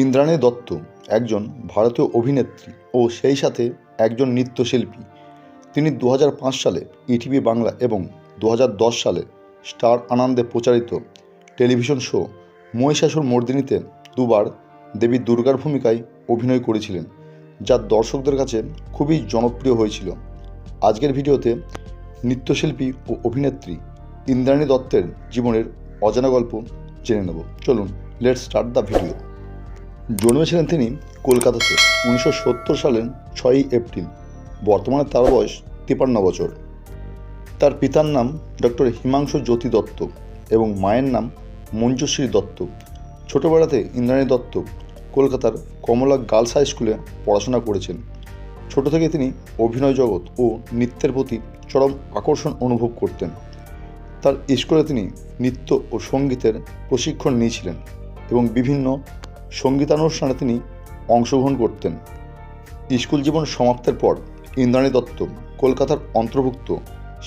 ইন্দ্রাণী দত্ত একজন ভারতীয় অভিনেত্রী ও সেই সাথে একজন নৃত্যশিল্পী। তিনি 2005 সালে ইটিভি বাংলা এবং 2010 সালে স্টার আনন্দে প্রচারিত টেলিভিশন শো মহিষাসুরমর্দিনীতে দুবার দেবী দুর্গার ভূমিকায় অভিনয় করেছিলেন, যা দর্শকদের কাছে খুবই জনপ্রিয় হয়েছিল। আজকের ভিডিওতে নৃত্যশিল্পী ও অভিনেত্রী ইন্দ্রাণী দত্তের জীবনের অজানা গল্প জেনে নেব। চলুন, লেটস স্টার্ট দ্য ভিডিও। জন্মেছিলেন তিনি কলকাতাতে 1970 সালের 6ই এপ্রিল। বর্তমানে তার বয়স 53 বছর। তার পিতার নাম ডক্টর হিমাংশু জ্যোতি দত্ত এবং মায়ের নাম মঞ্জুশ্রী দত্ত। ছোটবেলাতে ইন্দ্রাণী দত্ত কলকাতার কমলা গার্লস হাই স্কুলে পড়াশোনা করেছেন। ছোট থেকে তিনি অভিনয় জগৎ ও নৃত্যের প্রতি চরম আকর্ষণ অনুভব করতেন। তার স্কুলে তিনি নৃত্য ও সঙ্গীতের প্রশিক্ষণ নিয়েছিলেন এবং বিভিন্ন সঙ্গীতানুষ্ঠানে তিনি অংশগ্রহণ করতেন। স্কুল জীবন সমাপ্তের পর ইন্দ্রাণী দত্ত কলকাতার অন্তর্ভুক্ত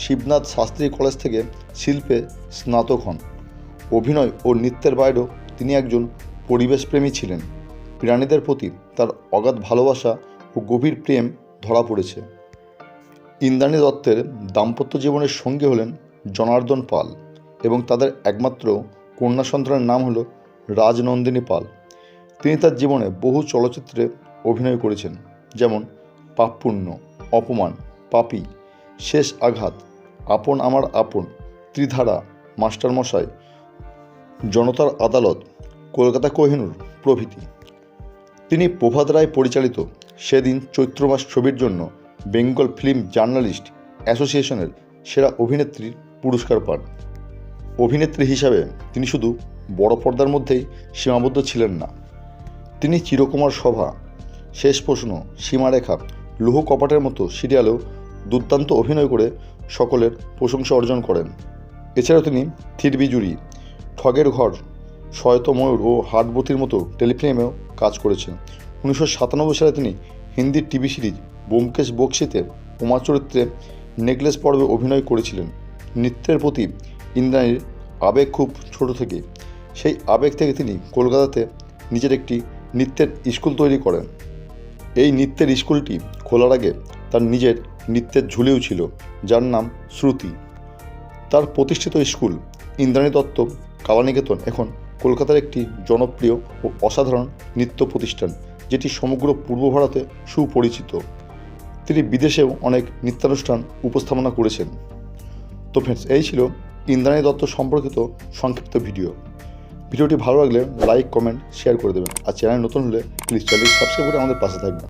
শিবনাথ শাস্ত্রী কলেজ থেকে শিল্পে স্নাতক হন। অভিনয় ও নৃত্যের বাইরেও তিনি একজন পরিবেশপ্রেমী ছিলেন। প্রাণীদের প্রতি তার অগাধ ভালোবাসা ও গভীর প্রেম ধরা পড়েছে। ইন্দ্রাণী দত্তের দাম্পত্য জীবনের সঙ্গী হলেন জনার্দন পাল এবং তাদের একমাত্র কন্যা সন্তানের নাম হল রাজনন্দিনী পাল। তিনি তার জীবনে বহু চলচ্চিত্রে অভিনয় করেছেন, যেমন পাপপুণ্য, অপমান, পাপী, শেষ আঘাত, আপন আমার আপন, ত্রিধারা, মাস্টারমশাই, জনতার আদালত, কলকাতা কোহিনূর প্রভৃতি। তিনি প্রভাত রায় পরিচালিত সেদিন চৈত্র মাস ছবির জন্য বেঙ্গল ফিল্ম জার্নালিস্ট অ্যাসোসিয়েশনের সেরা অভিনেত্রীর পুরস্কার পান। অভিনেত্রী হিসাবে তিনি শুধু বড় পর্দার মধ্যেই সীমাবদ্ধ ছিলেন না। তিনি চিরকুমার সভা, শেষ প্রশ্ন, সীমারেখা, লৌহ কপাটের মতো সিরিয়ালেও দুর্দান্ত অভিনয় করে সকলের প্রশংসা অর্জন করেন। এছাড়াও তিনি থিরবিজুরি, ঠগের ঘর, শয়তময়ূর ও হাটবতির মতো টেলিফিল্মেও কাজ করেছেন। 1997 সালে তিনি হিন্দি টিভি সিরিজ ব্যোমকেশ বক্সিতে উমা চরিত্রে নেকলেস পর্বে অভিনয় করেছিলেন। নৃত্যের প্রতি ইন্দ্রাণীর আবেগ খুব ছোট থেকে। সেই আবেগ থেকে তিনি কলকাতাতে নিজের একটি নৃত্যের স্কুল তৈরি করেন। এই নৃত্যের স্কুলটি খোলার আগে তার নিজের নৃত্যের ঝুলিও ছিল, যার নাম শ্রুতি। তার প্রতিষ্ঠিত স্কুল ইন্দ্রাণী দত্ত কালানিকেতন এখন কলকাতার একটি জনপ্রিয় ও অসাধারণ নৃত্য প্রতিষ্ঠান, যেটি সমগ্র পূর্ব ভারতে সুপরিচিত। তিনি বিদেশেও অনেক নৃত্যানুষ্ঠান উপস্থাপনা করেছেন। তো ফ্রেন্ডস, এই ছিল ইন্দ্রাণী দত্ত সম্পর্কিত সংক্ষিপ্ত ভিডিওটি ভালো লাগলে লাইক, কমেন্ট, শেয়ার করে দেবেন। আর চ্যানেল নতুন হলে প্লিজ চ্যানেলটি সাবস্ক্রাইব করে আমাদের পাশে থাকবেন।